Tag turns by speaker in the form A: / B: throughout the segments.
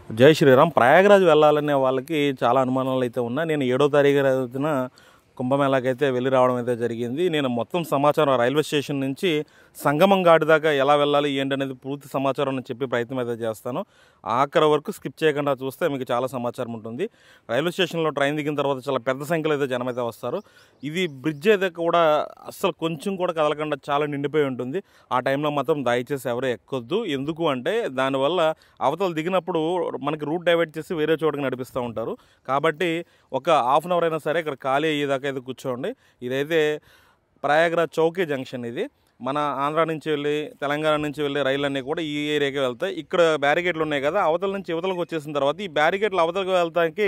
A: జై శ్రీరామ్. ప్రయాగరాజ్ వెళ్ళాలనే వాళ్ళకి చాలా అనుమానాలు అయితే ఉన్నాయి. నేను 7వ తారీఖున కుంభమేళాకైతే వెళ్ళి రావడం అయితే జరిగింది. నేను మొత్తం సమాచారం రైల్వే స్టేషన్ నుంచి సంగమం ఘాట్ దాకా ఎలా వెళ్ళాలి ఏంటనేది పూర్తి సమాచారం చెప్పే ప్రయత్నం అయితే చేస్తాను. ఆఖరి వరకు స్కిప్ చేయకుండా చూస్తే మీకు చాలా సమాచారం ఉంటుంది. రైల్వే స్టేషన్లో ట్రైన్ దిగిన తర్వాత చాలా పెద్ద సంఖ్యలో అయితే జనం అయితే వస్తారు. ఇది బ్రిడ్జ్ అయితే కూడా అస్సలు కొంచెం కూడా కదలకుండా చాలా నిండిపోయి ఉంటుంది. ఆ టైంలో మాత్రం దయచేసి ఎవరు ఎక్కొద్దు. ఎందుకు అంటే దానివల్ల అవతల దిగినప్పుడు మనకి రూట్ డైవర్ట్ చేసి వేరే చోటుకి నడిపిస్తూ ఉంటారు. కాబట్టి ఒక హాఫ్ అన్ అవర్ అయినా సరే ఇక్కడ ఖాళీ అయ్యేదాకా అయితే కూర్చోండి. ఇదైతే ప్రయాగరాజ్ చౌకీ జంక్షన్. ఇది మన ఆంధ్ర నుంచి వెళ్ళి తెలంగాణ నుంచి వెళ్ళే రైళ్ళన్నీ కూడా ఈ ఏరియాకి వెళ్తాయి. ఇక్కడ బ్యారికేడ్లు ఉన్నాయి కదా, అవతల నుంచి యువతలకు వచ్చేసిన తర్వాత ఈ బ్యారికేడ్లు అవతలకు వెళ్తానికి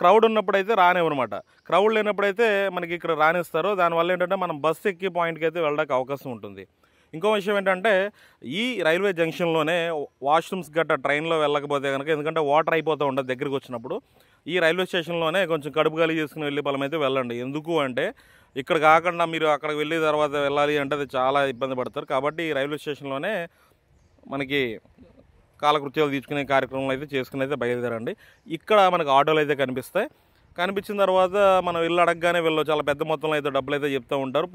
A: క్రౌడ్ ఉన్నప్పుడైతే రానివ్వనమాట. క్రౌడ్ లేనప్పుడైతే మనకి ఇక్కడ రానిస్తారు. దానివల్ల ఏంటంటే మనం బస్సు ఎక్కి పాయింట్కి అయితే వెళ్ళడానికి అవకాశం ఉంటుంది. ఇంకో విషయం ఏంటంటే ఈ రైల్వే జంక్షన్లోనే వాష్రూమ్స్ గట్రా ట్రైన్లో వెళ్ళకపోతే కనుక, ఎందుకంటే వాటర్ అయిపోతూ ఉంటుంది దగ్గరికి వచ్చినప్పుడు, ఈ రైల్వే స్టేషన్లోనే కొంచెం కడుపు ఖాళీ చేసుకుని వెళ్ళే బలం అయితే వెళ్ళండి. ఎందుకు అంటే ఇక్కడ కాకుండా మీరు అక్కడికి వెళ్ళిన తర్వాత వెళ్ళాలి అంటే అది చాలా ఇబ్బంది పడతారు. కాబట్టి ఈ రైల్వే స్టేషన్లోనే మనకి కాలకృత్యాలు తీసుకునే కార్యక్రమాలు అయితే చేసుకుని అయితే బయలుదేరండి. ఇక్కడ మనకు ఆటోలు అయితే కనిపిస్తాయి. కనిపించిన తర్వాత మనం వెళ్ళి అడగగానే వీళ్ళు చాలా పెద్ద మొత్తంలో అయితే డబ్బులు అయితే చెప్తూ ఉంటారు.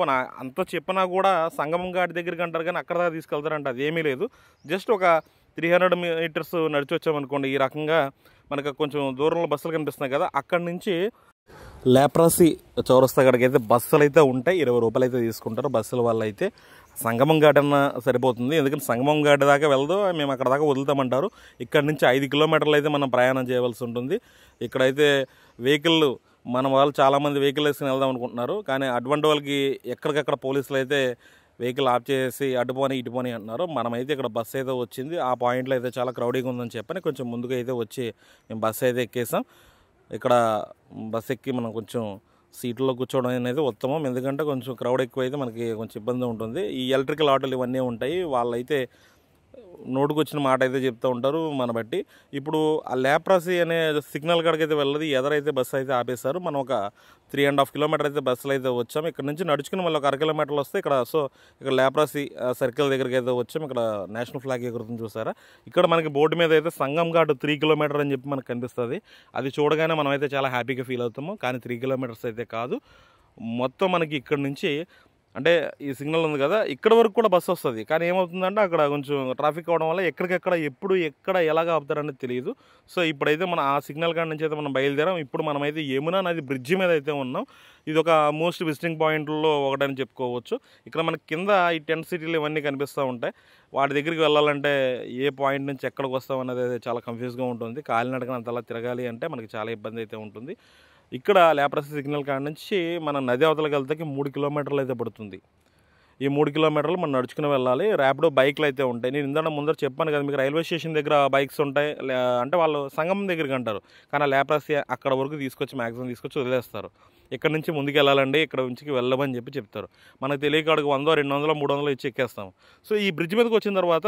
A: అంత చెప్పినా కూడా సంగమం ఘాట్ దగ్గరికి అంటారు కానీ అక్కడ దాకా తీసుకెళ్తారంటే అదేమీ లేదు. జస్ట్ ఒక 300 మీటర్స్ నడిచి వచ్చామనుకోండి, ఈ రకంగా మనకు కొంచెం దూరంలో బస్సులు కనిపిస్తున్నాయి కదా, అక్కడి నుంచి లేప్రాసి చౌరస్తా కాడికి అయితే బస్సులు అయితే ఉంటాయి. 20 రూపాయలు అయితే తీసుకుంటారు బస్సుల వాళ్ళు. అయితే సంగమం ఘాట్ అన్న సరిపోతుంది, ఎందుకంటే సంగమం ఘాట్ దాకా వెళ్దాం మేము అక్కడ దాకా వదులుతామంటారు. ఇక్కడ నుంచి 5 కిలోమీటర్లు అయితే మనం ప్రయాణం చేయవలసి ఉంటుంది. ఇక్కడైతే వెహికల్ మన వాళ్ళు చాలామంది వెహికల్ వేసుకుని వెళ్దాం అనుకుంటున్నారు. కానీ అటువంటి వాళ్ళకి ఎక్కడికక్కడ పోలీసులు అయితే వెహికల్ ఆఫ్ చేసి అటుపోని ఇటుపోని అంటున్నారు. మనమైతే ఇక్కడ బస్సు అయితే వచ్చింది. ఆ పాయింట్లో అయితే చాలా క్రౌడీగా ఉందని చెప్పని కొంచెం ముందుగా అయితే వచ్చి మేము బస్సు అయితే ఎక్కేసాం. ఇక్కడ బస్సు ఎక్కి మనం కొంచెం సీట్లో కూర్చోవడం అనేది ఉత్తమం, ఎందుకంటే కొంచెం క్రౌడ్ ఎక్కువ అయితే మనకి కొంచెం ఇబ్బంది ఉంటుంది. ఈ ఎలక్ట్రికల్ ఆటోలు ఇవన్నీ ఉంటాయి, వాళ్ళైతే నోటుకు వచ్చిన మాట అయితే చెప్తూ ఉంటారు మన బట్టి. ఇప్పుడు ఆ లేప్రాసి అనే సిగ్నల్ కాడికి అయితే వెళ్ళదు, ఎదరైతే బస్సు అయితే ఆపేశారు. మనం ఒక 3.5 కిలోమీటర్ అయితే బస్సులు అయితే వచ్చాము. ఇక్కడ నుంచి నడుచుకుని మళ్ళీ ఒక 1 కిలోమీటర్లు వస్తే ఇక్కడ లేప్రాసి సర్కిల్ దగ్గరికి అయితే వచ్చాము. ఇక్కడ నేషనల్ ఫ్లాగ్ ఎగురుతుంది చూసారా. ఇక్కడ మనకి బోర్డు మీద అయితే సంగం ఘాట్ 3 కిలోమీటర్ అని చెప్పి మనకు కనిపిస్తుంది. అది చూడగానే మనం అయితే చాలా హ్యాపీగా ఫీల్ అవుతాము. కానీ 3 కిలోమీటర్స్ అయితే కాదు, మొత్తం మనకి ఇక్కడ నుంచి అంటే ఈ సిగ్నల్ ఉంది కదా, ఇక్కడ వరకు కూడా బస్సు వస్తుంది. కానీ ఏమవుతుందంటే అక్కడ కొంచెం ట్రాఫిక్ అవడం వల్ల ఎక్కడికెక్కడ ఎక్కడ ఎలాగ ఆపుతారనేది తెలియదు. సో ఇప్పుడైతే మనం ఆ సిగ్నల్ కాడ నుంచి అయితే మనం బయలుదేరాం. ఇప్పుడు మనమైతే యమునా నది బ్రిడ్జి మీద అయితే ఉన్నాం. ఇది ఒక మోస్ట్ విజిటింగ్ పాయింట్లో ఒకటని చెప్పుకోవచ్చు. ఇక్కడ మనకి కింద ఈ టెంట్ సిటీలు ఇవన్నీ కనిపిస్తూ ఉంటాయి. వాటి దగ్గరికి వెళ్ళాలంటే ఏ పాయింట్ నుంచి ఎక్కడికి వస్తాం అనేది చాలా కన్ఫ్యూజ్గా ఉంటుంది. కాలినడకన అంతలా తిరగాలి అంటే మనకి చాలా ఇబ్బంది అయితే ఉంటుంది. ఇక్కడ లేప్రసీ సిగ్నల్ కాడ నుంచి మన నది అవతలకి వెళ్తాకి 3 కిలోమీటర్లు అయితే పడుతుంది. ఈ 3 కిలోమీటర్లు మనం నడుచుకుని వెళ్ళాలి. ర్యాపిడో బైక్లు అయితే ఉంటాయి. నేను ముందర చెప్పాను కదా మీకు, రైల్వే స్టేషన్ దగ్గర బైక్స్ ఉంటాయి అంటే వాళ్ళు సంగమం దగ్గరికి అంటారు, కానీ ఆ లేప్రసీ అక్కడ వరకు మ్యాక్సిమం తీసుకొచ్చి వదిలేస్తారు. ఇక్కడ నుంచి ముందుకు వెళ్ళాలండి, ఇక్కడ నుంచి వెళ్ళమని చెప్తారు. మనకు తెలియక అడుగు 100, 200, 300 ఇచ్చి ఎక్కేస్తాం. సో ఈ బ్రిడ్జ్ మీదకి వచ్చిన తర్వాత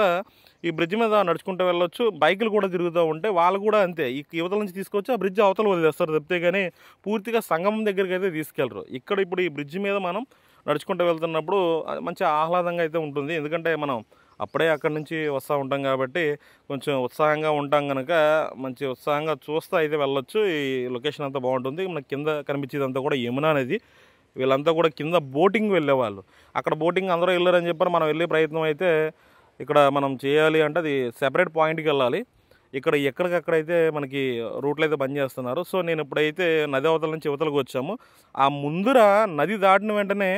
A: ఈ బ్రిడ్జ్ మీద నడుచుకుంటూ వెళ్ళొచ్చు. బైకులు కూడా తిరుగుతూ ఉంటాయి, వాళ్ళు కూడా అంతే. ఈ యువతల నుంచి తీసుకొచ్చి ఆ బ్రిడ్జ్ అవతల వదిలేస్తారు తప్పితే కానీ పూర్తిగా సంగమం దగ్గరికి అయితే తీసుకెళ్ళరు. ఇప్పుడు ఈ బ్రిడ్జ్ మీద మనం నడుచుకుంటూ వెళ్తున్నప్పుడు మంచి ఆహ్లాదంగా అయితే ఉంటుంది, ఎందుకంటే మనం అప్పుడే అక్కడి నుంచి వస్తూ ఉంటాం కాబట్టి కొంచెం ఉత్సాహంగా ఉంటాం కనుక మంచి ఉత్సాహంగా చూస్తూ అయితే వెళ్ళొచ్చు. ఈ లొకేషన్ అంతా బాగుంటుంది. మనకి కింద కనిపించేదంతా కూడా యమునా నది. వీళ్ళంతా కూడా కింద బోటింగ్ వెళ్ళేవాళ్ళు. అక్కడ బోటింగ్ అందరూ వెళ్ళారని చెప్పారు. మనం వెళ్ళే ప్రయత్నం అయితే ఇక్కడ మనం చేయాలి అంటే అది సెపరేట్ పాయింట్కి వెళ్ళాలి. ఇక్కడ ఎక్కడికక్కడైతే మనకి రూట్లు అయితే బంద్ చేస్తున్నారు. సో నేను ఇప్పుడైతే నది అవతల నుంచి యువతలకు వచ్చాము. ఆ ముందర నది దాటిన వెంటనే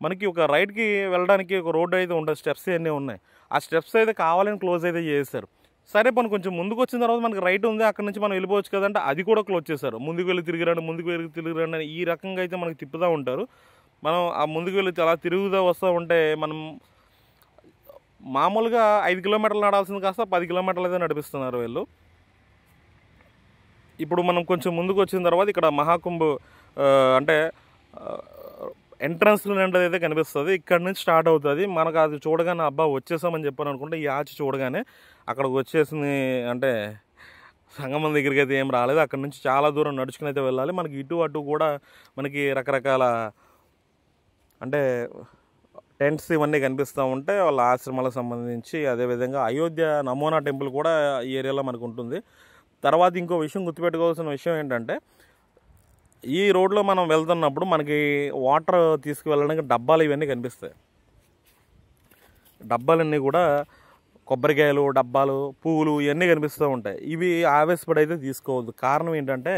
A: మనకి ఒక రైట్కి వెళ్ళడానికి ఒక రోడ్డు అయితే ఉంటుంది, స్టెప్స్ అన్నీ ఉన్నాయి. ఆ స్టెప్స్ అయితే కావాలని క్లోజ్ అయితే చేశారు. సరే పని కొంచెం ముందుకు వచ్చిన తర్వాత మనకి రైట్ ఉంది, అక్కడ నుంచి మనం వెళ్ళిపోవచ్చు కదంటే అది కూడా క్లోజ్ చేశారు. ముందుకు వెళ్ళి తిరిగిరండి అని ఈ రకంగా అయితే మనకి తిప్పుతూ ఉంటారు. మనం ఆ ముందుకు వెళ్ళి అలా తిరుగుతూ వస్తూ ఉంటే మనం మామూలుగా 5 కిలోమీటర్లు నడాల్సింది కాస్త 10 కిలోమీటర్లు అయితే నడిపిస్తున్నారు వీళ్ళు. ఇప్పుడు మనం కొంచెం ముందుకు వచ్చిన తర్వాత ఇక్కడ మహాకుంభ్ అంటే ఎంట్రన్స్ నుండి అయితే కనిపిస్తుంది. ఇక్కడ నుంచి స్టార్ట్ అవుతుంది. మనకు అది చూడగానే అబ్బా వచ్చేసామని చెప్పాను అనుకుంటే ఈ ఆచి చూడగానే అక్కడికి వచ్చేసింది అంటే సంగమం దగ్గరికి అయితే ఏం రాలేదు. అక్కడ నుంచి చాలా దూరం నడుచుకుని అయితే వెళ్ళాలి. మనకి ఇటు అటు కూడా మనకి రకరకాల అంటే టెంట్స్ ఇవన్నీ కనిపిస్తూ ఉంటాయి వాళ్ళ ఆశ్రమాలకు సంబంధించి. అదేవిధంగా అయోధ్య నమూనా టెంపుల్ కూడా ఈ ఏరియాలో మనకు ఉంటుంది. తర్వాత ఇంకో విషయం గుర్తుపెట్టుకోవాల్సిన విషయం ఏంటంటే, ఈ రోడ్లో మనం వెళ్తున్నప్పుడు మనకి వాటర్ తీసుకువెళ్ళడానికి డబ్బాలు ఇవన్నీ కనిపిస్తాయి. డబ్బాలన్నీ కూడా కొబ్బరికాయలు, డబ్బాలు, పువ్వులు ఇవన్నీ కనిపిస్తూ ఉంటాయి. ఇవి ఆవేశపడి అయితే తీసుకోవద్దు. కారణం ఏంటంటే,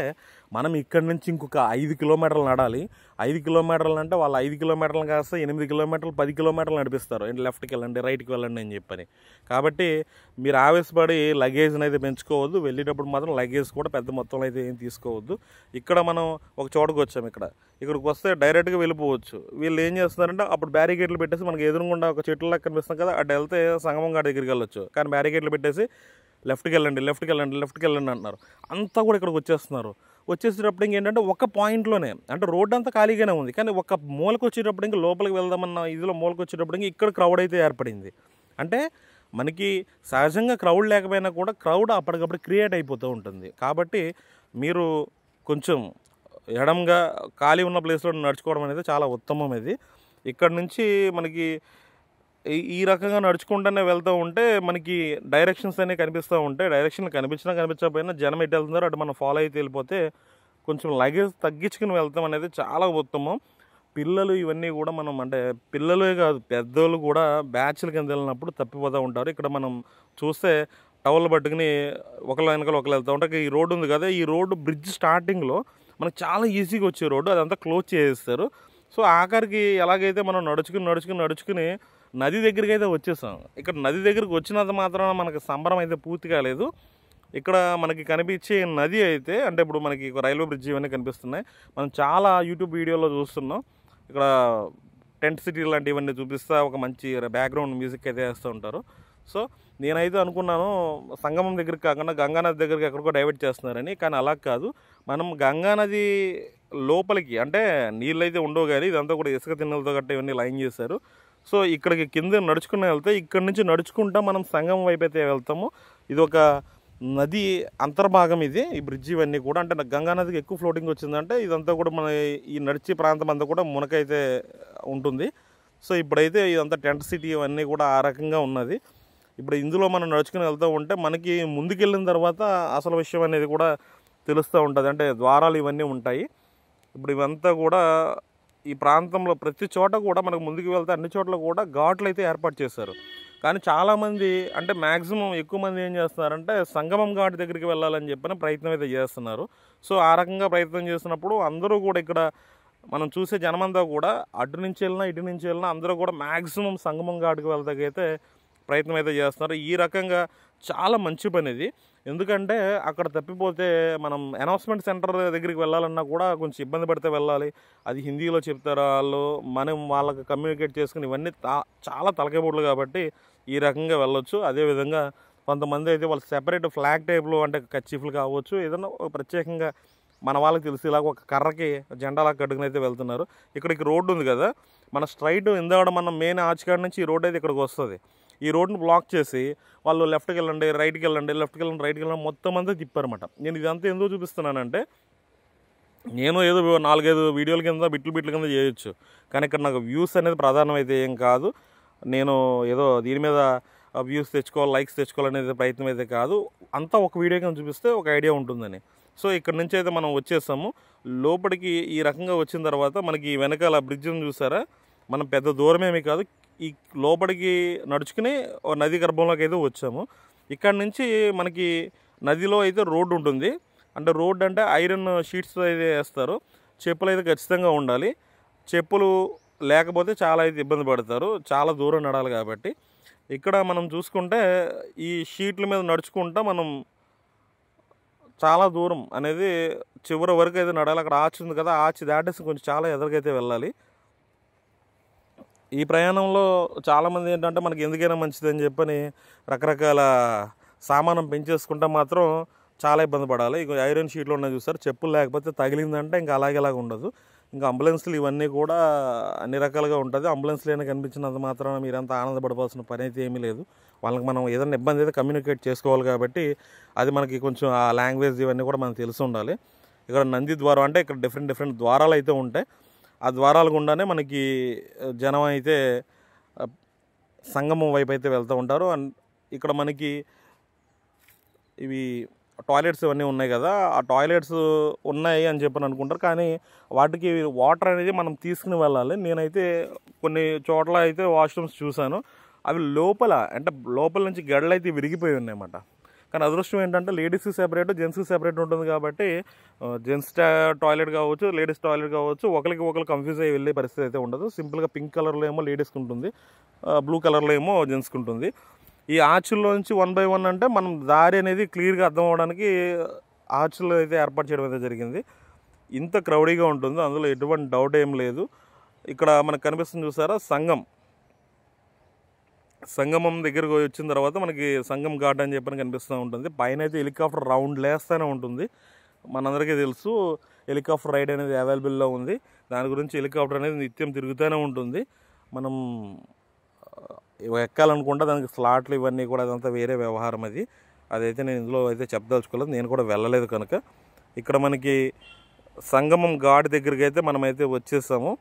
A: మనం ఇక్కడి నుంచి ఇంకొక 5 కిలోమీటర్లు నడాలి. 5 కిలోమీటర్లు అంటే వాళ్ళు 5 కిలోమీటర్లు కాస్త 8 కిలోమీటర్లు, 10 కిలోమీటర్లు నడిపిస్తారు. లెఫ్ట్కి వెళ్ళండి, రైట్కి వెళ్ళండి అని చెప్పని. కాబట్టి మీరు ఆవేశపడి లగేజ్ని అయితే పెంచుకోవద్దు. వెళ్ళేటప్పుడు మాత్రం లగేజ్ కూడా పెద్ద మొత్తంలో అయితే ఏం తీసుకోవద్దు. ఇక్కడ మనం ఒక చోటకు వచ్చాము. ఇక్కడికి వస్తే డైరెక్ట్గా వెళ్ళిపోవచ్చు. వీళ్ళు ఏం చేస్తున్నారంటే, అప్పుడు బ్యారికేడ్లు పెట్టేసి మనకి ఎదురుగుండా ఒక చెట్ల కనిపిస్తుంది కదా, అటు వెళ్తే సంగమం ఘాట్ దగ్గరికి వెళ్ళొచ్చు. కానీ బ్యారికేడ్లు పెట్టేసి లెఫ్ట్కి వెళ్ళండి, లెఫ్ట్కి వెళ్ళండి, లెఫ్ట్కి వెళ్ళండి అంటున్నారు. అంతా కూడా ఇక్కడికి వచ్చేస్తున్నారు. వచ్చేసేటప్పుడు ఇంకేంటంటే ఒక పాయింట్లోనే, అంటే రోడ్డు అంతా ఖాళీగానే ఉంది, కానీ ఒక మూలకు వచ్చేటప్పుడు ఇంకా లోపలికి వెళ్దామన్న ఇదిలో మూలకు వచ్చేటప్పుడు ఇక్కడ క్రౌడ్ అయితే ఏర్పడింది. అంటే మనకి సహజంగా క్రౌడ్ లేకపోయినా కూడా క్రౌడ్ అప్పటికప్పుడు క్రియేట్ అయిపోతూ ఉంటుంది. కాబట్టి మీరు కొంచెం ఎడంగా ఖాళీ ఉన్న ప్లేస్లో నడుచుకోవడం అనేది చాలా ఉత్తమం. ఇది ఇక్కడ నుంచి మనకి ఈ రకంగా నడుచుకుంటూనే వెళ్తూ ఉంటే మనకి డైరెక్షన్స్ అనేవి కనిపిస్తూ ఉంటాయి. డైరెక్షన్లు కనిపించినా కనిపించకపోయినా జనం ఎటు వెళ్తున్నారో అటు మనం ఫాలో అయితే వెళ్ళిపోతే కొంచెం లగేజ్ తగ్గించుకుని వెళ్తాం అనేది చాలా ఉత్తమం. పిల్లలు ఇవన్నీ కూడా మనం, అంటే పిల్లలే కాదు పెద్దోళ్ళు కూడా బ్యాచ్ల కింద వెళ్ళినప్పుడు తప్పిపోతూ ఉంటారు. ఇక్కడ మనం చూస్తే టవల్ పట్టుకుని ఒకళ్ళ వెనకాల ఒకళ్ళు వెళ్తూ ఉంటారు. ఈ రోడ్డు ఉంది కదా, ఈ రోడ్డు బ్రిడ్జ్ స్టార్టింగ్లో మనకు చాలా ఈజీగా వచ్చే రోడ్డు, అదంతా క్లోజ్ చేసేస్తారు. సో ఆఖరికి ఎలాగైతే మనం నడుచుకుని నది దగ్గరికి అయితే వచ్చేసాం. ఇక్కడ నది దగ్గరికి వచ్చినంత మాత్రాన మనకి సంబరం అయితే పూర్తి కాలేదు. ఇక్కడ మనకి కనిపించే నది అయితే, అంటే ఇప్పుడు మనకి రైల్వే బ్రిడ్జ్ ఇవన్నీ కనిపిస్తున్నాయి. మనం చాలా యూట్యూబ్ వీడియోలో చూస్తున్నాం. ఇక్కడ టెంట్ సిటీ లాంటి ఇవన్నీ చూపిస్తా ఒక మంచి బ్యాక్గ్రౌండ్ మ్యూజిక్ అయితే వేస్తూ ఉంటారు. సో నేనైతే అనుకున్నాను సంగమం దగ్గరికి కాకుండా గంగానది దగ్గరికి ఎక్కడికో డైవర్ట్ చేస్తున్నారని. కానీ అలా కాదు, మనం గంగానది లోపలికి, అంటే నీళ్ళు అయితే ఉండవు కానీ ఇదంతా కూడా ఇసుక తిన్నెలతో గట్ట ఇవన్నీ లైన్ చేశారు. సో ఇక్కడికి కింద నడుచుకుని వెళ్తే, ఇక్కడ నుంచి నడుచుకుంటా మనం సంగమం వైపు అయితే వెళ్తాము. ఇది ఒక నది అంతర్భాగం, ఇది ఈ బ్రిడ్జ్ ఇవన్నీ కూడా. అంటే గంగానదికి ఎక్కువ ఫ్లోటింగ్ వచ్చిందంటే ఇదంతా కూడా మన ఈ నడిచే ప్రాంతం అంతా కూడా మునకైతే ఉంటుంది. సో ఇప్పుడైతే ఇదంతా టెంట్ సిటీ ఇవన్నీ కూడా ఆ రకంగా ఉన్నది. ఇప్పుడు ఇందులో మనం నడుచుకుని వెళ్తూ ఉంటే మనకి ముందుకెళ్ళిన తర్వాత అసలు విషయం అనేది కూడా తెలుస్తూ ఉంటుంది. అంటే ద్వారాలు ఇవన్నీ ఉంటాయి. ఇప్పుడు ఇవంతా కూడా ఈ ప్రాంతంలో ప్రతి చోట కూడా మనకు ముందుకు వెళ్తే అన్ని చోట్ల కూడా ఘాట్లు అయితే ఏర్పాటు చేశారు. కానీ చాలామంది, అంటే మ్యాక్సిమం ఎక్కువ మంది ఏం చేస్తున్నారంటే సంగమం ఘాట్ దగ్గరికి వెళ్ళాలని చెప్పిన ప్రయత్నం అయితే చేస్తున్నారు. సో ఆ రకంగా ప్రయత్నం చేసినప్పుడు అందరూ కూడా ఇక్కడ మనం చూసే జనమంతా కూడా అటు నుంచి వెళ్ళినా ఇటు నుంచి వెళ్ళినా అందరూ కూడా మ్యాక్సిమం సంగమం ఘాట్కి వెళ్తాకైతే ప్రయత్నం అయితే చేస్తున్నారు. ఈ రకంగా చాలా మంచి పని ఇది. ఎందుకంటే అక్కడ తప్పిపోతే మనం అనౌన్స్మెంట్ సెంటర్ దగ్గరికి వెళ్ళాలన్నా కూడా కొంచెం ఇబ్బంది పడితే వెళ్ళాలి. అది హిందీలో చెప్తారు వాళ్ళు, మనం వాళ్ళకి కమ్యూనికేట్ చేసుకుని ఇవన్నీ చాలా తలకాయబోట్లు. కాబట్టి ఈ రకంగా వెళ్ళొచ్చు. అదేవిధంగా కొంతమంది అయితే వాళ్ళు సెపరేట్ ఫ్లాగ్ టైప్లో, అంటే కర్చీఫ్లు కావచ్చు, ఏదన్నా ప్రత్యేకంగా మన వాళ్ళకి తెలిసేలాగా ఒక కర్రకి జెండాలా కట్టుకుని అయితే వెళ్తున్నారు. ఇక్కడికి రోడ్డు ఉంది కదా, మన స్ట్రైట్ ఇందాక మన మెయిన్ ఆర్చికాడ నుంచి ఈ రోడ్డు అయితే ఇక్కడికి వస్తుంది. ఈ రోడ్డును బ్లాక్ చేసి వాళ్ళు లెఫ్ట్కి వెళ్ళండి, రైట్కి వెళ్ళండి, లెఫ్ట్కి వెళ్ళండి, రైట్కి వెళ్ళండి మొత్తం అంతా తిప్పారన్నమాట. నేను ఇదంతా ఎందుకు చూపిస్తున్నానంటే, నేను ఏదో 4-5 వీడియోల కింద బిట్లు కింద చేయొచ్చు, కానీ ఇక్కడ నాకు వ్యూస్ అనేది ప్రధానమైతే ఏం కాదు. నేను ఏదో దీని మీద వ్యూస్ తెచ్చుకోవాలి, లైక్స్ తెచ్చుకోవాలనేది ప్రయత్నం అయితే కాదు. అంతా ఒక వీడియో కింద చూపిస్తే ఒక ఐడియా ఉంటుందని. సో ఇక్కడ నుంచి అయితే మనం వచ్చేసాము. లోపలికి ఈ రకంగా వచ్చిన తర్వాత మనకి వెనకాల బ్రిడ్జ్ని చూసారా, మనం పెద్ద దూరమేమీ కాదు, ఈ లోపలికి నడుచుకుని నది గర్భంలోకి అయితే వచ్చాము. ఇక్కడ నుంచి మనకి నదిలో అయితే రోడ్డు ఉంటుంది. అంటే రోడ్డు అంటే ఐరన్ షీట్స్ అయితే వేస్తారు. చెప్పులు అయితే ఖచ్చితంగా ఉండాలి. చెప్పులు లేకపోతే చాలా అయితే ఇబ్బంది పడతారు, చాలా దూరం నడాలి. కాబట్టి ఇక్కడ మనం చూసుకుంటే ఈ షీట్ల మీద నడుచుకుంటా మనం చాలా దూరం అనేది చివరి వరకు అయితే నడాలి. అక్కడ ఆచి ఉంది కదా, ఆచి దాటేసి కొంచెం చాలా ఎదురుకైతే వెళ్ళాలి. ఈ ప్రయాణంలో చాలామంది ఏంటంటే మనకి ఎందుకైనా మంచిదని చెప్పని రకరకాల సామానం పెంచేసుకుంటే మాత్రం చాలా ఇబ్బంది పడాలి. ఇక ఐరన్ షీట్లు ఉన్నాయి చూస్తారు, చెప్పులు లేకపోతే తగిలిందంటే ఇంకా అలాగేలాగా ఉండదు. ఇంకా అంబులెన్స్లు ఇవన్నీ కూడా అన్ని రకాలుగా ఉంటుంది. అంబులెన్స్లు అయినా కనిపించినంత మాత్రం మీరంతా ఆనందపడవలసిన పని అయితే ఏమీ లేదు. వాళ్ళకి మనం ఏదైనా ఇబ్బంది అయితే కమ్యూనికేట్ చేసుకోవాలి. కాబట్టి అది మనకి కొంచెం ఆ లాంగ్వేజ్ ఇవన్నీ కూడా మనకు తెలిసి ఉండాలి. ఇక్కడ నంది ద్వారం అంటే ఇక్కడ డిఫరెంట్ ద్వారాలు అయితే ఉంటాయి. ఆ ద్వారాల గుండానే మనకి జనం అయితే సంగమం వైపు అయితే వెళ్తూ ఉంటారు. అండ్ ఇక్కడ మనకి ఇవి టాయిలెట్స్ ఇవన్నీ ఉన్నాయి కదా, ఆ టాయిలెట్స్ ఉన్నాయి అని చెప్పని అనుకుంటారు. కానీ వాటికి వాటర్ అనేది మనం తీసుకుని వెళ్ళాలి. నేనైతే కొన్ని చోట్ల అయితే వాష్రూమ్స్ చూశాను, అవి లోపల నుంచి గడలు అయితే విరిగిపోయి ఉన్నాయన్నమాట. కానీ అదృష్టం ఏంటంటే లేడీస్కి సెపరేట్, జెంట్స్కి సెపరేట్ ఉంటుంది కాబట్టి జెంట్స్ టాయిలెట్ కావచ్చు, లేడీస్ టాయిలెట్ కావచ్చు, ఒకరు కన్ఫ్యూజ్ అయ్యి వెళ్ళే పరిస్థితి అయితే ఉండదు. సింపుల్గా పింక్ కలర్లో ఏమో లేడీస్కి ఉంటుంది, బ్లూ కలర్లో ఏమో జెంట్స్కి ఉంటుంది. ఈ ఆర్చుల్లో నుంచి 1 by 1 అంటే మనం దారి అనేది క్లియర్గా అర్థం అవ్వడానికి ఆర్చులు అయితే ఏర్పాటు చేయడం అయితే జరిగింది. ఇంత క్రౌడీగా ఉంటుంది, అందులో ఎటువంటి డౌట్ ఏం లేదు. ఇక్కడ మనకు కనిపిస్తుంది చూసారా సంగమం దగ్గరకు వచ్చిన తర్వాత మనకి సంగం ఘాట్ అని చెప్పని కనిపిస్తూ ఉంటుంది. పైన అయితే హెలికాప్టర్ రౌండ్ లేస్తూనే ఉంటుంది. మనందరికీ తెలుసు హెలికాప్టర్ రైడ్ అనేది అవైలబుల్లో ఉంది. దాని గురించి హెలికాప్టర్ అనేది నిత్యం తిరుగుతూనే ఉంటుంది. మనం ఎక్కాలనుకుంటే దానికి స్లాట్లు ఇవన్నీ కూడా అదంతా వేరే వ్యవహారం. అదైతే నేను ఇందులో అయితే చెప్పదలుచుకోలేదు, నేను కూడా వెళ్ళలేదు కనుక. ఇక్కడ మనకి సంగమం ఘాట్ దగ్గరికి అయితే మనమైతే వచ్చేసాము.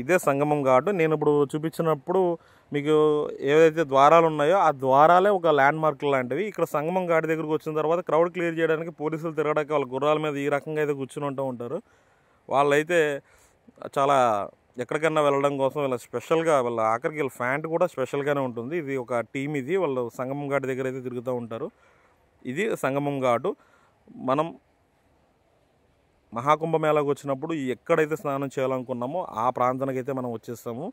A: ఇదే సంగమం ఘాట్. నేను ఇప్పుడు చూపించినప్పుడు మీకు ఏదైతే ద్వారాలు ఉన్నాయో ఆ ద్వారాలే ఒక ల్యాండ్ మార్క్ లాంటివి. ఇక్కడ సంగమం ఘాట్ దగ్గరికి వచ్చిన తర్వాత క్రౌడ్ క్లియర్ చేయడానికి పోలీసులు తిరగడానికి వాళ్ళ గుర్రాల మీద ఈ రకంగా అయితే కూర్చుని ఉంటారు. వాళ్ళైతే చాలా ఎక్కడికన్నా వెళ్ళడం కోసం వీళ్ళ స్పెషల్గా ఆఖరికి వీళ్ళ ప్యాంట్ కూడా స్పెషల్గానే ఉంటుంది. ఇది ఒక టీం, వాళ్ళు సంగమం ఘాట్ దగ్గర అయితే తిరుగుతూ ఉంటారు. ఇది సంగమం ఘాటు. మనం మహాకుంభమేళాకు వచ్చినప్పుడు ఎక్కడైతే స్నానం చేయాలనుకున్నామో ఆ ప్రాంతానికి అయితే మనం వచ్చేస్తాము.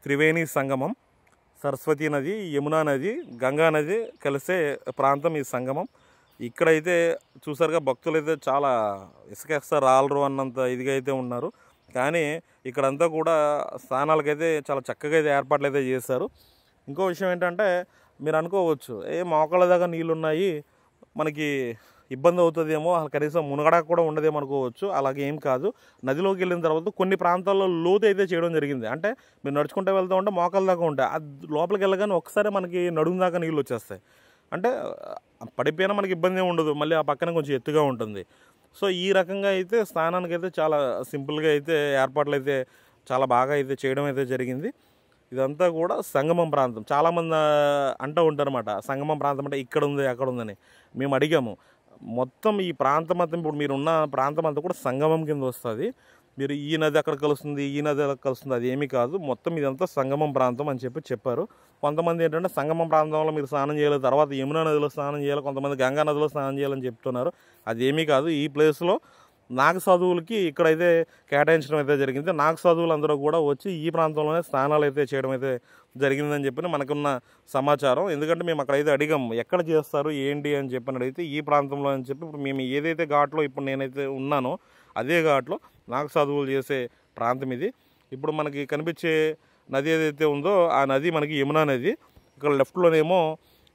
A: త్రివేణి సంగమం, సరస్వతీ నది, యమునా నది, గంగా నది కలిసే ప్రాంతం ఈ సంగమం. ఇక్కడైతే చూసారుగా భక్తులు అయితే చాలా ఇసుకేస్తారు రాలరు అన్నంత ఇదిగా అయితే ఉన్నారు. కానీ ఇక్కడంతా కూడా స్నానాలకైతే చాలా చక్కగా అయితే ఏర్పాట్లు అయితే చేశారు. ఇంకో విషయం ఏంటంటే మీరు అనుకోవచ్చు, మోకాళ్ళ దాకా నీళ్ళు ఉన్నాయి, మనకి ఇబ్బంది అవుతుందేమో, అసలు కనీసం మునగడానికి కూడా ఉండదేమో అనుకోవచ్చు. అలాగే ఏం కాదు. నదిలోకి వెళ్ళిన తర్వాత కొన్ని ప్రాంతాల్లో లోతు అయితే చేయడం జరిగింది. అంటే మీరు నడుచుకుంటూ వెళ్తూ ఉంటే మోకాళ్ళ దాకా ఉంటాయి, అది లోపలికి వెళ్ళగానే ఒకసారి మనకి నడుము దాకా నీళ్ళు వచ్చేస్తాయి. అంటే పడిపోయినా మనకి ఇబ్బంది ఉండదు, మళ్ళీ ఆ పక్కన కొంచెం ఎత్తుగా ఉంటుంది. సో ఈ రకంగా అయితే స్నానానికి అయితే చాలా సింపుల్గా అయితే ఏర్పాట్లు అయితే చాలా బాగా అయితే చేయడం అయితే జరిగింది. ఇదంతా కూడా సంగమం ప్రాంతం. చాలామంది అంటూ ఉంటారన్నమాట, సంగమం ప్రాంతం అంటే ఇక్కడ ఉంది అక్కడ ఉందని. మేము అడిగాము, మొత్తం ఈ ప్రాంతం అంతా, ఇప్పుడు మీరు ఉన్న ప్రాంతం అంతా కూడా సంగమం కింద వస్తుంది. మీరు ఈ నది అక్కడ కలుస్తుంది, ఈ నది అక్కడ కలుస్తుంది, అది ఏమీ కాదు, మొత్తం ఇదంతా సంగమం ప్రాంతం అని చెప్పారు. కొంతమంది ఏంటంటే సంగమం ప్రాంతంలో మీరు స్నానం చేయాలి, తర్వాత యమునా నదిలో స్నానం చేయాలి, కొంతమంది గంగా నదిలో స్నానం చేయాలని చెప్తున్నారు. అది ఏమీ కాదు. ఈ ప్లేస్లో నాగ సాధువులకి ఇక్కడైతే కేటాయించడం అయితే జరిగింది. నాగ సాధువులు అందరూ కూడా వచ్చి ఈ ప్రాంతంలోనే స్నానాలు అయితే చేయడం అయితే జరిగిందని చెప్పి మనకున్న సమాచారం. ఎందుకంటే మేము అక్కడైతే అడిగాము ఎక్కడ చేస్తారు ఏంటి అని చెప్పని అడిగితే ఈ ప్రాంతంలో అని చెప్పి, ఇప్పుడు మేము ఏదైతే ఘాట్లో ఇప్పుడు నేనైతే ఉన్నానో అదే ఘాట్లో నాగ సాధువులు చేసే ప్రాంతం ఇది. ఇప్పుడు మనకి కనిపించే నది ఏదైతే ఉందో ఆ నది మనకి యమునా నది, ఇక్కడ లెఫ్ట్లోనేమో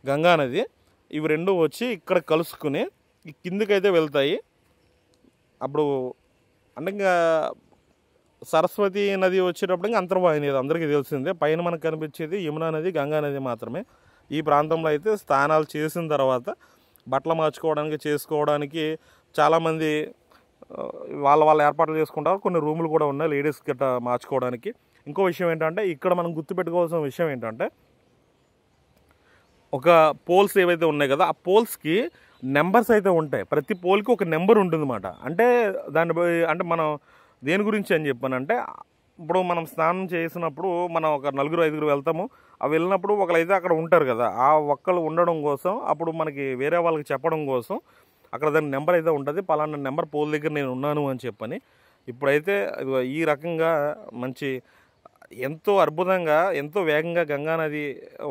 A: గంగా నది. ఇవి రెండు వచ్చి ఇక్కడ కలుసుకుని కిందకైతే వెళ్తాయి. అప్పుడు అంటే ఇంకా సరస్వతి నది వచ్చేటప్పుడు ఇంకా అంతర్వాహిని అందరికీ తెలిసిందే. పైన మనకు కనిపించేది యమునా నది, గంగా నది మాత్రమే. ఈ ప్రాంతంలో అయితే స్నానాలు చేసిన తర్వాత బట్టలు మార్చుకోవడానికి చేసుకోవడానికి చాలామంది వాళ్ళ ఏర్పాట్లు చేసుకుంటారు. కొన్ని రూములు కూడా ఉన్నాయి లేడీస్ గట్రా మార్చుకోవడానికి. ఇంకో విషయం ఏంటంటే ఇక్కడ మనం గుర్తుపెట్టుకోవాల్సిన విషయం ఏంటంటే, ఒక పోల్స్ ఏవైతే ఉన్నాయి కదా, ఆ పోల్స్కి నెంబర్స్ అయితే ఉంటాయి. ప్రతి పోల్కి ఒక నెంబర్ ఉంటుందన్నమాట. అంటే అంటే మనం దేని గురించి అని చెప్పానంటే, ఇప్పుడు మనం స్నానం చేసినప్పుడు మనం ఒక 4-5 వెళ్తాము. అవి వెళ్ళినప్పుడు ఒకరైతే అక్కడ ఉంటారు కదా, ఆ ఒక్కరు ఉండడం కోసం అప్పుడు మనకి వేరే వాళ్ళకి చెప్పడం కోసం అక్కడ దాని నెంబర్ అయితే ఉంటుంది. పలానా నెంబర్ పోల్ దగ్గర నేను ఉన్నాను అని చెప్పని. ఇప్పుడైతే ఈ రకంగా మంచి ఎంతో అద్భుతంగా ఎంతో వేగంగా గంగానది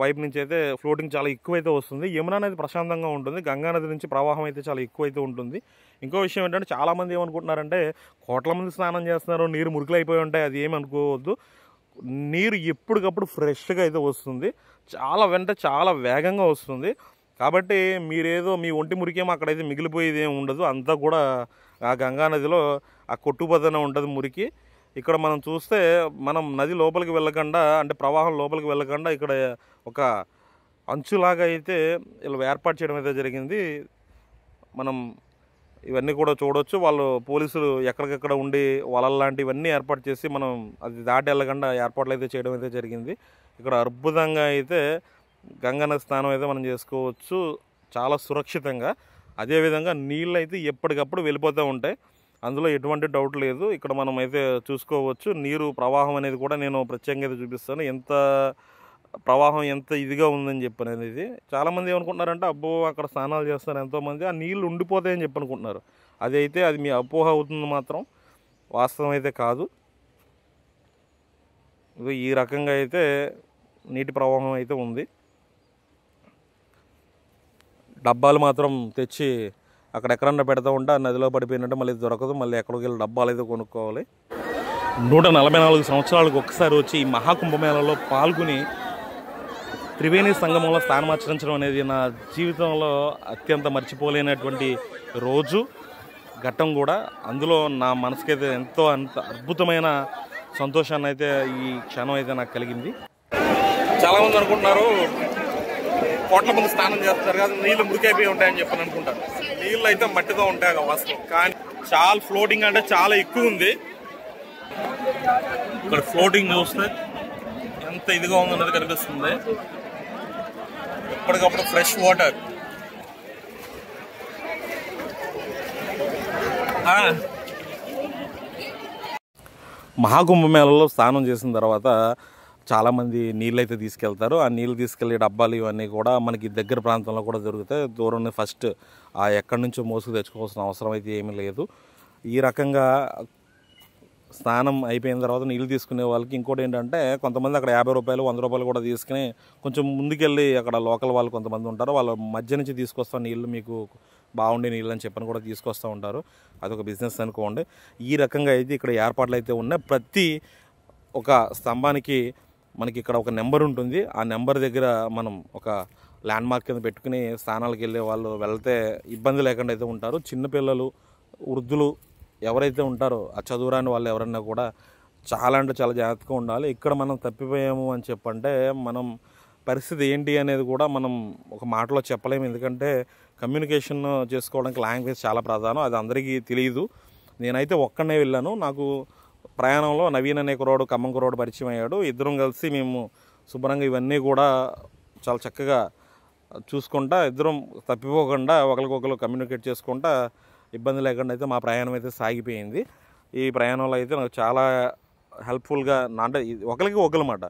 A: వైపు నుంచి అయితే ఫ్లోటింగ్ చాలా ఎక్కువైతే వస్తుంది. యమునా నది ప్రశాంతంగా ఉంటుంది, గంగానది నుంచి ప్రవాహం అయితే చాలా ఎక్కువైతే ఉంటుంది. ఇంకో విషయం ఏంటంటే చాలామంది ఏమనుకుంటున్నారంటే కోట్ల మంది స్నానం చేస్తున్నారు, నీరు మురికిలు అయిపోయి ఉంటాయి, అది ఏమి అనుకోవద్దు. నీరు ఎప్పటికప్పుడు ఫ్రెష్గా అయితే వస్తుంది, చాలా వేగంగా వస్తుంది. కాబట్టి మీరేదో మీ ఒంటి మురికేమో అక్కడైతే మిగిలిపోయేది ఏమి ఉండదు, అంతా కూడా ఆ గంగానదిలో ఆ కొట్టుబద్దన ఉంటుంది మురికి. ఇక్కడ మనం చూస్తే మనం నది లోపలికి వెళ్ళకుండా, అంటే ప్రవాహం లోపలికి వెళ్ళకుండా ఇక్కడ ఒక అంచులాగా అయితే ఇలా ఏర్పాటు చేయడం అయితే జరిగింది. మనం ఇవన్నీ కూడా చూడవచ్చు. వాళ్ళు పోలీసులు ఎక్కడికక్కడ ఉండి వలల్లాంటివన్నీ ఏర్పాటు చేసి మనం అది దాటి వెళ్ళకుండా ఏర్పాట్లు అయితే చేయడం అయితే జరిగింది. ఇక్కడ అద్భుతంగా అయితే గంగా నది స్నానం అయితే మనం చేసుకోవచ్చు చాలా సురక్షితంగా. అదేవిధంగా నీళ్ళు అయితే ఎప్పటికప్పుడు వెళ్ళిపోతూ ఉంటాయి, అందులో ఎటువంటి డౌట్ లేదు. ఇక్కడ మనం అయితే చూసుకోవచ్చు నీరు ప్రవాహం అనేది కూడా నేను ప్రత్యేకంగా అయితే చూపిస్తాను, ఎంత ప్రవాహం ఎంత ఇదిగా ఉందని చెప్పని అనేది. చాలామంది ఏమనుకుంటున్నారంటే అబ్బో అక్కడ స్నానాలు చేస్తారు ఎంతోమంది, ఆ నీళ్ళు ఉండిపోతాయని చెప్పి అనుకుంటున్నారు. అది మీ అపోహ అవుతుంది, మాత్రం వాస్తవం అయితే కాదు. ఈ రకంగా అయితే నీటి ప్రవాహం అయితే ఉంది. డబ్బాలు మాత్రం తెచ్చి అక్కడెక్కడన్నా పెడతా ఉంటే ఆ నదిలో పడిపోయినట్టు మళ్ళీ దొరకదు, మళ్ళీ ఎక్కడికి వెళ్ళి డబ్బాలు అయితే కొనుక్కోవాలి. 144 సంవత్సరాలకు ఒక్కసారి వచ్చి ఈ మహాకుంభమేళలో పాల్గొని త్రివేణి సంగమంలో స్థానమాచరించడం అనేది నా జీవితంలో అత్యంత మర్చిపోలేనటువంటి రోజు, ఘట్టం కూడా. అందులో నా మనసుకైతే అంత అద్భుతమైన సంతోషాన్ని అయితే ఈ క్షణం అయితే నాకు కలిగింది. చాలామంది అనుకుంటున్నారు కోట్ల మంది స్నానం చేస్తారు కదా, నీళ్ళు మురికైపోయి ఉంటాయని చెప్పని అనుకుంటారు. నీళ్ళు అయితే మట్టితో ఉంటాయి కదా వాస్తవం, కానీ చాలా ఫ్లోటింగ్ అంటే చాలా ఎక్కువ ఉంది. ఇక్కడ ఫ్లోటింగ్ చూస్తే ఎంత ఇదిగా ఉందన్నది కనిపిస్తుంది. ఎప్పటికప్పుడు ఫ్రెష్ వాటర్. మహాకుంభమేళలో స్నానం చేసిన తర్వాత చాలామంది నీళ్ళు అయితే తీసుకెళ్తారు. ఆ నీళ్ళు తీసుకెళ్ళే డబ్బాలు ఇవన్నీ కూడా మనకి దగ్గర ప్రాంతంలో కూడా దొరుకుతాయి. దూరం ఫస్ట్ ఎక్కడి నుంచో మోసుకు తెచ్చుకోవాల్సిన అవసరం అయితే ఏమీ లేదు. ఈ రకంగా స్నానం అయిపోయిన తర్వాత నీళ్ళు తీసుకునే వాళ్ళకి ఇంకోటి ఏంటంటే, కొంతమంది అక్కడ 50 రూపాయలు 100 రూపాయలు కూడా తీసుకుని కొంచెం ముందుకెళ్ళి అక్కడ లోకల్ వాళ్ళు కొంతమంది ఉంటారు, వాళ్ళ మధ్య నుంచి తీసుకొస్తాం నీళ్ళు, మీకు బాగుండే నీళ్ళు అని చెప్పని కూడా తీసుకొస్తూ ఉంటారు. అదొక బిజినెస్ అనుకోండి. ఈ రకంగా అయితే ఇక్కడ ఏర్పాట్లు అయితే ఉన్నాయి. ప్రతి ఒక స్తంభానికి మనకి ఇక్కడ ఒక నెంబర్ ఉంటుంది. ఆ నెంబర్ దగ్గర మనం ఒక ల్యాండ్ మార్క్ కింద పెట్టుకుని స్థానాలకు వెళ్ళే వాళ్ళు వెళ్తే ఇబ్బంది లేకుండా అయితే ఉంటారు. చిన్నపిల్లలు, వృద్ధులు ఎవరైతే ఉంటారో ఆ చదువురాని వాళ్ళు ఎవరన్నా కూడా చాలా అంటే చాలా జాగ్రత్తగా ఉండాలి. ఇక్కడ మనం తప్పిపోయాము అని చెప్పంటే మనం పరిస్థితి ఏంటి అనేది కూడా మనం ఒక మాటలో చెప్పలేము. ఎందుకంటే కమ్యూనికేషన్ చేసుకోవడానికి లాంగ్వేజ్ చాలా ప్రధానం, అది అందరికీ తెలియదు. నేనైతే ఒక్కడనే వెళ్ళాను. నాకు ప్రయాణంలో నవీన్ అనే కుర్రాడు, ఖమ్మం కుర్రాడు పరిచయం అయ్యాడు. ఇద్దరం కలిసి మేము శుభ్రంగా ఇవన్నీ కూడా చాలా చక్కగా చూసుకుంటా, ఇద్దరం తప్పిపోకుండా ఒకరికొకరు కమ్యూనికేట్ చేసుకుంటా ఇబ్బంది లేకుండా అయితే మా ప్రయాణం అయితే సాగిపోయింది. ఈ ప్రయాణంలో అయితే నాకు చాలా హెల్ప్ఫుల్గా, అంటే ఒకరికి ఒకరమాట.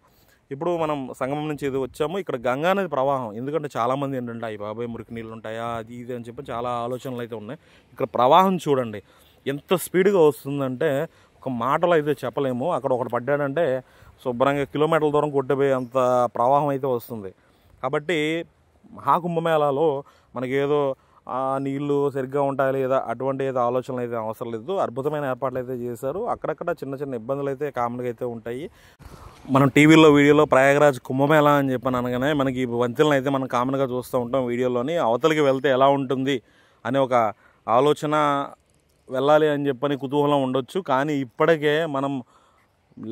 A: ఇప్పుడు మనం సంగమం నుంచి ఇది వచ్చాము, ఇక్కడ గంగా నది ప్రవాహం. ఎందుకంటే చాలామంది ఏంటంటే అయ్యి బాబాయ్ మురికి నీళ్ళు ఉంటాయా అది ఇది అని చెప్పి చాలా ఆలోచనలు అయితే ఉన్నాయి. ఇక్కడ ప్రవాహం చూడండి ఎంత స్పీడ్గా వస్తుందంటే ఒక మాటలో అయితే చెప్పలేము. అక్కడ ఒకటి పడ్డాడంటే శుభ్రంగా కిలోమీటర్ల దూరం కొట్టిపోయే అంత ప్రవాహం అయితే వస్తుంది. కాబట్టి మహాకుంభమేళాలో మనకి ఏదో నీళ్లు సరిగ్గా ఉంటాయి లేదా అటువంటి ఏదో ఆలోచనలు అయితే అవసరం లేదు. అద్భుతమైన ఏర్పాట్లు అయితే చేశారు. అక్కడక్కడ చిన్న చిన్న ఇబ్బందులు అయితే కామన్గా అయితే ఉంటాయి. మనం టీవీలో వీడియోలో ప్రయాగరాజ్ కుంభమేళా అని చెప్పని అనగానే మనకి వంతెనలు అయితే మనం కామన్గా చూస్తూ ఉంటాం వీడియోలోని. అవతలికి వెళ్తే ఎలా ఉంటుంది అనే ఒక ఆలోచన, వెళ్ళాలి అని చెప్పని కుతూహలం ఉండొచ్చు. కానీ ఇప్పటికే మనం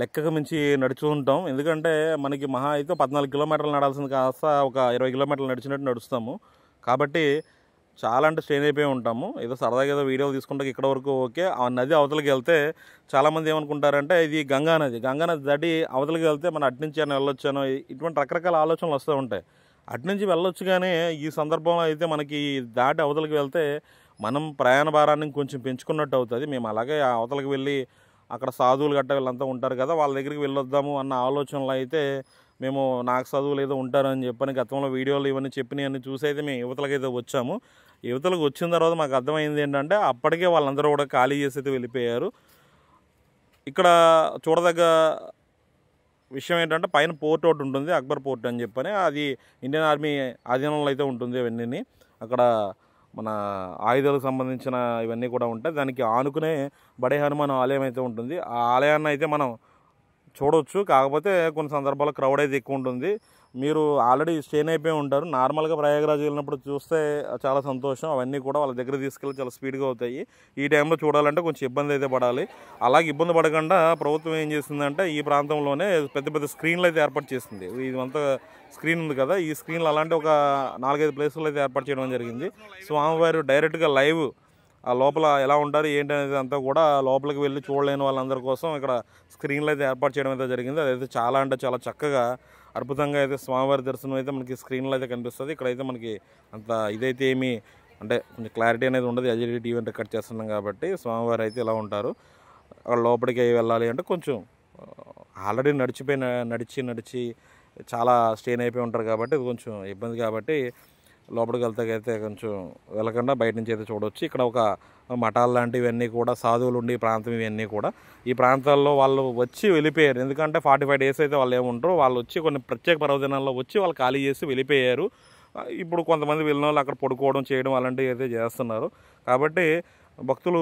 A: లెక్కకు మించి నడుచు ఉంటాం. ఎందుకంటే మనకి మహా అయితే 14 కిలోమీటర్లు నడాల్సింది కాస్త ఒక 20 కిలోమీటర్లు నడిచినట్టు నడుస్తాము. కాబట్టి చాలా అంటే స్ట్రెయిన్ అయిపోయి ఉంటాము. ఏదో సరదాగా ఏదో వీడియోలు తీసుకుంటే ఇక్కడ వరకు ఓకే. ఆ నది అవతలికి వెళ్తే చాలామంది ఏమనుకుంటారంటే ఇది గంగా నది దాటి అవతలికి వెళ్తే మనం అటునుంచి అని వెళ్ళొచ్చానో, ఇటువంటి రకరకాల ఆలోచనలు వస్తూ ఉంటాయి. అటునుంచి వెళ్ళొచ్చు, కానీ ఈ సందర్భంలో అయితే మనకి దాటి అవతలికి వెళ్తే మనం ప్రయాణ భారాన్ని కొంచెం పెంచుకున్నట్టు అవుతుంది. మేము అలాగే అవతలికి వెళ్ళి అక్కడ సాధువులు గట్ట వీళ్ళంతా ఉంటారు కదా, వాళ్ళ దగ్గరికి వెళ్ళొద్దాము అన్న ఆలోచనలు అయితే మేము, నాకు చదువులు ఏదో ఉంటారని చెప్పని గతంలో వీడియోలు ఇవన్నీ చెప్పినవన్నీ చూసి అయితే మేము యువతలకైతే వచ్చాము. యువతలకు వచ్చిన తర్వాత మాకు అర్థమైంది ఏంటంటే అప్పటికే వాళ్ళందరూ కూడా ఖాళీ చేసి అయితే వెళ్ళిపోయారు. ఇక్కడ చూడదగ్గ విషయం ఏంటంటే పైన పోర్ట్ ఒకటి ఉంటుంది, అక్బర్ పోర్ట్ అని చెప్పని. అది ఇండియన్ ఆర్మీ ఆధీనంలో అయితే ఉంటుంది. అవన్నీ అక్కడ మన ఆయుధాలకు సంబంధించిన ఇవన్నీ కూడా ఉంటాయి. దానికి ఆనుకునే బడే హనుమాన్ ఆలయం అయితే ఉంటుంది. ఆ ఆలయాన్ని అయితే మనం చూడవచ్చు. కాకపోతే కొన్ని సందర్భాల్లో క్రౌడ్ అయితే ఎక్కువ ఉంటుంది. మీరు ఆల్రెడీ స్టేన్ అయిపోయి ఉంటారు. నార్మల్గా ప్రయాగరాజ్ వెళ్ళినప్పుడు చూస్తే చాలా సంతోషం. అవన్నీ కూడా వాళ్ళ దగ్గర తీసుకెళ్ళి చాలా స్పీడ్గా అవుతాయి. ఈ టైంలో చూడాలంటే కొంచెం ఇబ్బంది అయితే పడాలి. అలాగే ఇబ్బంది పడకుండా ప్రభుత్వం ఏం చేసిందంటే ఈ ప్రాంతంలోనే పెద్ద పెద్ద స్క్రీన్లు అయితే ఏర్పాటు చేసింది. ఇదంతా స్క్రీన్ ఉంది కదా, ఈ స్క్రీన్లు అలాంటి ఒక 4-5 ప్లేసులు అయితే ఏర్పాటు చేయడం జరిగింది. స్వామివారు డైరెక్ట్గా లైవ్ ఆ లోపల ఎలా ఉంటారు ఏంటి అనేది అంతా కూడా లోపలికి వెళ్ళి చూడలేని వాళ్ళందరి కోసం ఇక్కడ స్క్రీన్లు అయితే ఏర్పాటు చేయడం అయితే జరిగింది. అదైతే చాలా అంటే చాలా చక్కగా అద్భుతంగా అయితే స్వామివారి దర్శనం అయితే మనకి స్క్రీన్లో అయితే కనిపిస్తుంది. ఇక్కడైతే మనకి అంత ఇదైతే ఏమీ అంటే కొంచెం క్లారిటీ అనేది ఉండదు, హెచ్డి టీవీ రికార్డ్ చేస్తున్నాం కాబట్టి. స్వామివారు అయితే ఇలా ఉంటారు. లోపలికి వెళ్ళాలి అంటే కొంచెం ఆల్రెడీ నడిచి చాలా స్ట్రెయిన్ అయిపోయి ఉంటారు కాబట్టి ఇది కొంచెం ఇబ్బంది కాబట్టి లోపలికి వెళ్తాకైతే కొంచెం వెళ్ళకుండా బయట నుంచి అయితే చూడవచ్చు. ఇక్కడ ఒక మఠాలు లాంటివన్నీ కూడా సాధువులు ఉండే ప్రాంతం ఇవన్నీ కూడా. ఈ ప్రాంతాల్లో వాళ్ళు వచ్చి వెళ్ళిపోయారు, ఎందుకంటే 45 డేస్ అయితే వాళ్ళు ఏముంటారు, వాళ్ళు వచ్చి కొన్ని ప్రత్యేక పర్వదినాల్లో వచ్చి వాళ్ళు ఖాళీ చేసి వెళ్ళిపోయారు. ఇప్పుడు కొంతమంది వెళ్ళిన వాళ్ళు అక్కడ పడుకోవడం చేయడం అలాంటివి అయితే చేస్తున్నారు. కాబట్టి భక్తులు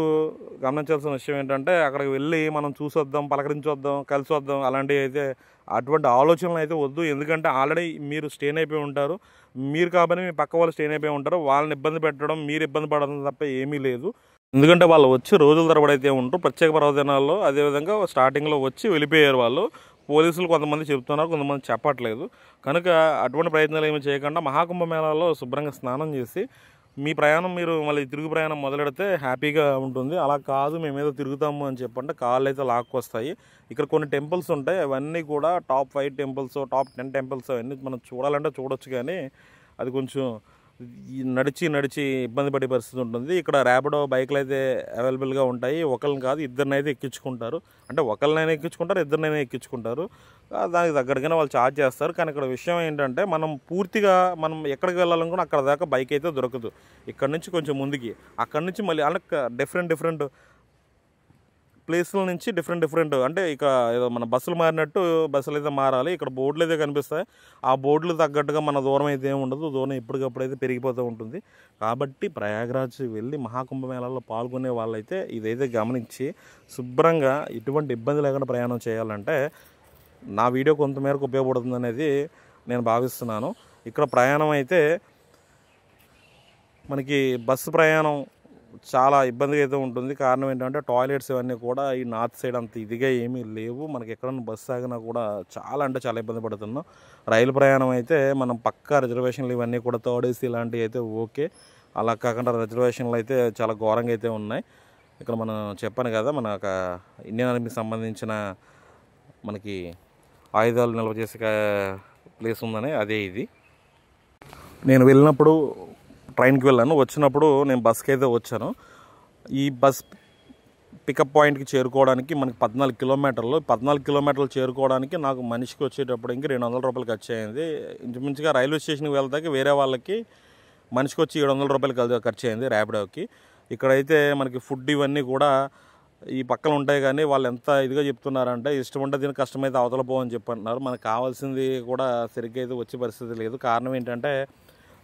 A: గమనించాల్సిన విషయం ఏంటంటే అక్కడికి వెళ్ళి మనం చూసొద్దాం, పలకరించొద్దాం, కలిసి వద్దాం అలాంటివి అయితే అటువంటి ఆలోచనలు అయితే వద్దు. ఎందుకంటే ఆల్రెడీ మీరు స్టేన్ అయిపోయి ఉంటారు, మీరు కాబట్టి మీ పక్క వాళ్ళు స్టేన్ అయిపోయి ఉంటారు, వాళ్ళని ఇబ్బంది పెట్టడం మీరు ఇబ్బంది పడడం తప్ప ఏమీ లేదు. ఎందుకంటే వాళ్ళు వచ్చి రోజుల తరబడి అయితే ఉంటారు ప్రత్యేక పర్వదినాల్లో. అదేవిధంగా స్టార్టింగ్లో వచ్చి వెళ్ళిపోయారు వాళ్ళు. పోలీసులు కొంతమంది చెప్తున్నారు, కొంతమంది చెప్పట్లేదు. కనుక అటువంటి ప్రయత్నాలు ఏమి చేయకుండా మహాకుంభమేళాలో శుభ్రంగా స్నానం చేసి మీ ప్రయాణం మీరు మళ్ళీ తిరుగు ప్రయాణం మొదలెడితే హ్యాపీగా ఉంటుంది. అలా కాదు మేమేదో తిరుగుతాము అని చెప్పంటే కాళ్ళు అయితే లాక్కొస్తాయి. ఇక్కడ కొన్ని టెంపుల్స్ ఉంటాయి, అవన్నీ కూడా టాప్ 5 టెంపుల్స్, టాప్ 10 టెంపుల్స్ అవన్నీ మనం చూడాలంటే చూడొచ్చు, కానీ అది కొంచెం నడిచి ఇబ్బంది పడే పరిస్థితి ఉంటుంది. ఇక్కడ ర్యాపిడో బైక్లు అయితే అవైలబుల్గా ఉంటాయి. ఒకరిని కాదు ఇద్దరిని అయితే ఎక్కించుకుంటారు, అంటే ఒకరినైనా ఎక్కించుకుంటారు, ఇద్దరినైనా ఎక్కించుకుంటారు. దానికి తగ్గట్టుగానే వాళ్ళు ఛార్జ్ చేస్తారు. కానీ ఇక్కడ విషయం ఏంటంటే మనం పూర్తిగా మనం ఎక్కడికి వెళ్ళాలనుకున్నా అక్కడ దాకా బైక్ అయితే దొరకదు. ఇక్కడ నుంచి కొంచెం ముందుకి, అక్కడ నుంచి మళ్ళీ అంటే డిఫరెంట్ ప్లేస్ల నుంచి డిఫరెంట్ అంటే ఇక ఏదో మన బస్సులు మారినట్టు బస్సులు అయితే మారాలి. ఇక్కడ బోర్డులు అయితే కనిపిస్తాయి, ఆ బోర్డులు తగ్గట్టుగా మన దూరం అయితే ఏమి ఉండదు, దూరం ఎప్పటికప్పుడైతే పెరిగిపోతూ ఉంటుంది. కాబట్టి ప్రయాగ్రాజ్ వెళ్ళి మహాకుంభమేళాలో పాల్గొనే వాళ్ళైతే ఇదైతే గమనించి శుభ్రంగా ఎటువంటి ఇబ్బంది లేకుండా ప్రయాణం చేయాలంటే నా వీడియో కొంతమేరకు ఉపయోగపడుతుంది అనేది నేను భావిస్తున్నాను. ఇక్కడ ప్రయాణం అయితే మనకి బస్సు ప్రయాణం చాలా ఇబ్బందిగా అయితే ఉంటుంది. కారణం ఏంటంటే టాయిలెట్స్ ఇవన్నీ కూడా ఈ నార్త్ సైడ్ అంత ఇదిగా ఏమీ లేవు. మనకి ఎక్కడన్నా బస్సు ఆగినా కూడా చాలా అంటే చాలా ఇబ్బంది పడుతున్నాం. రైలు ప్రయాణం అయితే మనం పక్కా రిజర్వేషన్లు ఇవన్నీ కూడా థర్డ్ ఏసీ ఇలాంటివి అయితే ఓకే. అలా కాకుండా రిజర్వేషన్లు అయితే చాలా ఘోరంగా అయితే ఉన్నాయి. ఇక్కడ మనం చెప్పాను కదా, మన ఇండియన్ ఆర్మీకి సంబంధించిన మనకి ఆయుధాలు నిల్వ చేసే ప్లేస్ ఉందని, అదే ఇది. నేను వెళ్ళినప్పుడు ట్రైన్కి వెళ్ళాను, వచ్చినప్పుడు నేను బస్కి అయితే వచ్చాను. ఈ బస్ పికప్ పాయింట్కి చేరుకోవడానికి మనకి 14 కిలోమీటర్లు. 14 కిలోమీటర్లు చేరుకోవడానికి నాకు మనిషికి వచ్చేటప్పటికి 200 రూపాయలు ఖర్చు అయింది. ఇంచుమించుగా రైల్వే స్టేషన్కి వెళ్తాకి వేరే వాళ్ళకి మనిషికి వచ్చి 700 రూపాయలు ఖర్చు అయింది ర్యాపిడోకి. ఇక్కడైతే మనకి ఫుడ్ ఇవన్నీ కూడా ఈ పక్కన ఉంటాయి, కానీ వాళ్ళు ఎంత ఇదిగా చెప్తున్నారంటే ఇష్టం ఉంటే దీనికి కష్టమైతే అవతల పోవని చెప్పంటున్నారు. మనకు కావాల్సింది కూడా సరిగ్గా అయితే వచ్చే పరిస్థితి లేదు. కారణం ఏంటంటే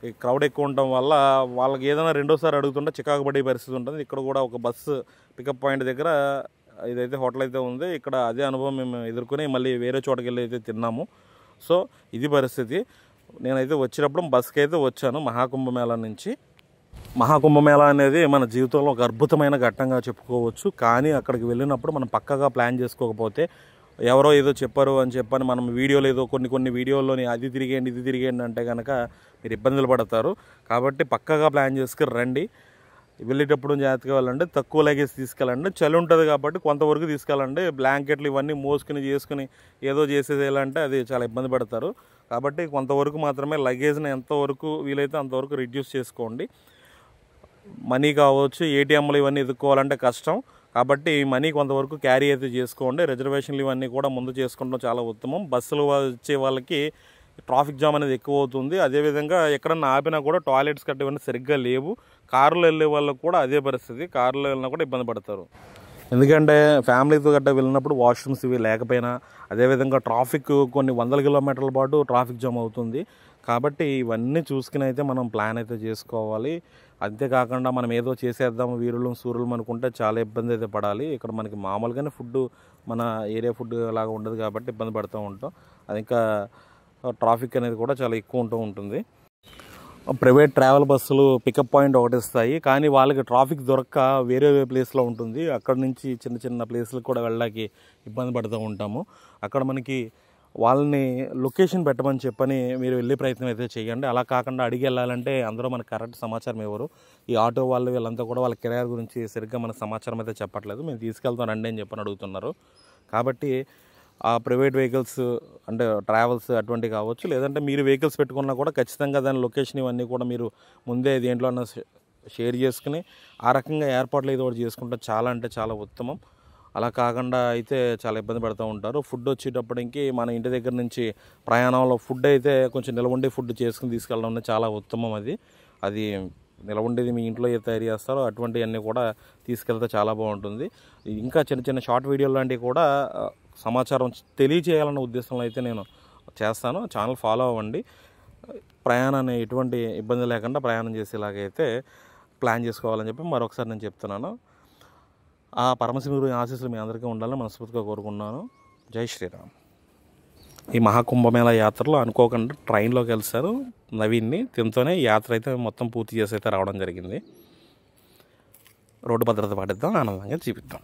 A: ఈ క్రౌడ్ ఎక్కువ ఉండటం వల్ల వాళ్ళకి ఏదైనా రెండోసారి అడుగుతుంటే చికాకు పడే పరిస్థితి ఉంటుంది. ఇక్కడ కూడా ఒక బస్సు పికప్ పాయింట్ దగ్గర ఇదైతే హోటల్ అయితే ఉంది. ఇక్కడ అదే అనుభవం మేము ఎదుర్కొని మళ్ళీ వేరే చోటకి వెళ్ళి అయితే తిన్నాము. సో ఇది పరిస్థితి. నేనైతే వచ్చినప్పుడు బస్కి అయితే వచ్చాను మహాకుంభమేళా నుంచి. మహాకుంభమేళా అనేది మన జీవితంలో ఒక అద్భుతమైన ఘట్టంగా చెప్పుకోవచ్చు. కానీ అక్కడికి వెళ్ళినప్పుడు మనం పక్కగా ప్లాన్ చేసుకోకపోతే ఎవరో ఏదో చెప్పారు అని చెప్పని మనం వీడియోలు ఏదో కొన్ని వీడియోల్లోని అది తిరిగేయండి ఇది తిరిగేయండి అంటే కనుక మీరు ఇబ్బందులు పడతారు. కాబట్టి పక్కగా ప్లాన్ చేసుకుని రండి. వెళ్ళేటప్పుడు జాగ్రత్తగా వెళ్ళండి, తక్కువ లగేజ్ తీసుకెళ్ళండి. చలి ఉంటుంది కాబట్టి కొంతవరకు తీసుకెళ్ళండి. బ్లాంకెట్లు ఇవన్నీ మోసుకుని చేసుకుని ఏదో చేసేదేయాలంటే అది చాలా ఇబ్బంది పడతారు. కాబట్టి కొంతవరకు మాత్రమే లగేజ్ని ఎంతవరకు వీలైతే అంతవరకు రిడ్యూస్ చేసుకోండి. మనీ కావచ్చు, ఏటీఎంలు ఇవన్నీ ఎదుర్కోవాలంటే కష్టం. కాబట్టి మనీ కొంతవరకు క్యారీ అయితే చేసుకోండి. రిజర్వేషన్లు ఇవన్నీ కూడా ముందు చేసుకోవడం చాలా ఉత్తమం. బస్సులు వచ్చే వాళ్ళకి ట్రాఫిక్ జామ్ అనేది ఎక్కువ అవుతుంది. అదేవిధంగా ఎక్కడన్నా ఆపినా కూడా టాయిలెట్స్ కట్ట ఇవన్నీ సరిగ్గా లేవు. కారులో వెళ్ళే వాళ్ళకు కూడా అదే పరిస్థితి, కారులో వెళ్ళినా కూడా ఇబ్బంది పడతారు. ఎందుకంటే ఫ్యామిలీతో గట్ట వెళ్ళినప్పుడు వాష్రూమ్స్ ఇవి లేకపోయినా, అదేవిధంగా ట్రాఫిక్ కొన్ని 100 కిలోమీటర్ల పాటు ట్రాఫిక్ జామ్ అవుతుంది. కాబట్టి ఇవన్నీ చూసుకుని అయితే మనం ప్లాన్ అయితే చేసుకోవాలి. అంతేకాకుండా మనం ఏదో చేసేద్దాం వీరులు సూర్యులు అనుకుంటే చాలా ఇబ్బంది అయితే పడాలి. ఇక్కడ మనకి మామూలుగానే ఫుడ్ మన ఏరియా ఫుడ్ లాగా ఉండదు కాబట్టి ఇబ్బంది పడుతూ ఉంటాం. అది ఇంకా ట్రాఫిక్ అనేది కూడా చాలా ఎక్కువ ఉంటుంది. ప్రైవేట్ ట్రావెల్ బస్సులు పికప్ పాయింట్ ఒకటి ఇస్తాయి, కానీ వాళ్ళకి ట్రాఫిక్ దొరక్క వేరే ప్లేస్లో ఉంటుంది. అక్కడ నుంచి చిన్న ప్లేస్లకు కూడా వెళ్ళడానికి ఇబ్బంది పడుతూ ఉంటాము. అక్కడ మనకి వాళ్ళని లొకేషన్ పెట్టమని చెప్పని మీరు వెళ్ళే ప్రయత్నం అయితే చేయండి. అలా కాకుండా అడిగి వెళ్ళాలంటే అందరూ మనకు కరెక్ట్ సమాచారం ఇవ్వరు. ఈ ఆటో వాళ్ళు వీళ్ళంతా కూడా వాళ్ళ కిరాయి గురించి సరిగ్గా మనకు సమాచారం అయితే చెప్పట్లేదు. మేము తీసుకెళ్తాం రండి అని చెప్పని అడుగుతున్నారు. కాబట్టి ఆ ప్రైవేట్ వెహికల్స్ అంటే ట్రావెల్స్ అటువంటివి కావచ్చు, లేదంటే మీరు వెహికల్స్ పెట్టుకున్నా కూడా ఖచ్చితంగా దాని లొకేషన్ ఇవన్నీ కూడా మీరు ముందే దేంట్లో షేర్ చేసుకుని ఆ రకంగా ఏర్పాట్లు ఏదో ఒకటి చేసుకుంటే చాలా అంటే చాలా ఉత్తమం. అలా కాకుండా అయితే చాలా ఇబ్బంది పడుతూ ఉంటారు. ఫుడ్ వచ్చేటప్పటికి మన ఇంటి దగ్గర నుంచి ప్రయాణంలో ఫుడ్ అయితే కొంచెం నిల్వ ఉండే ఫుడ్ చేసుకుని తీసుకెళ్ళడం అనేది చాలా ఉత్తమం. అది నిల్వ ఉండేది మీ ఇంట్లో ఏ తయారు చేస్తారో అటువంటివన్నీ కూడా తీసుకెళ్తే చాలా బాగుంటుంది. ఇంకా చిన్న చిన్న షార్ట్ వీడియోలు లాంటివి కూడా సమాచారం తెలియజేయాలన్న ఉద్దేశంలో అయితే నేను చేస్తాను. ఛానల్ ఫాలో అవ్వండి. ప్రయాణాన్ని ఎటువంటి ఇబ్బంది లేకుండా ప్రయాణం చేసేలాగైతే ప్లాన్ చేసుకోవాలని చెప్పి మరొకసారి నేను చెప్తున్నాను. ఆ పరమశివుడి ఆశీస్సులు మీ అందరికీ ఉండాలని మనస్ఫూర్తిగా కోరుకున్నాను. జై శ్రీరామ్. ఈ మహాకుంభమేళా యాత్రలో అనుకోకుండా ట్రైన్లో కలిశారు నవీన్ని. దీంతోనే యాత్ర అయితే మొత్తం పూర్తి చేసి అయితే రావడం జరిగింది. రోడ్డు భద్రత పాటిద్దాం, ఆనందంగా జీవిద్దాం.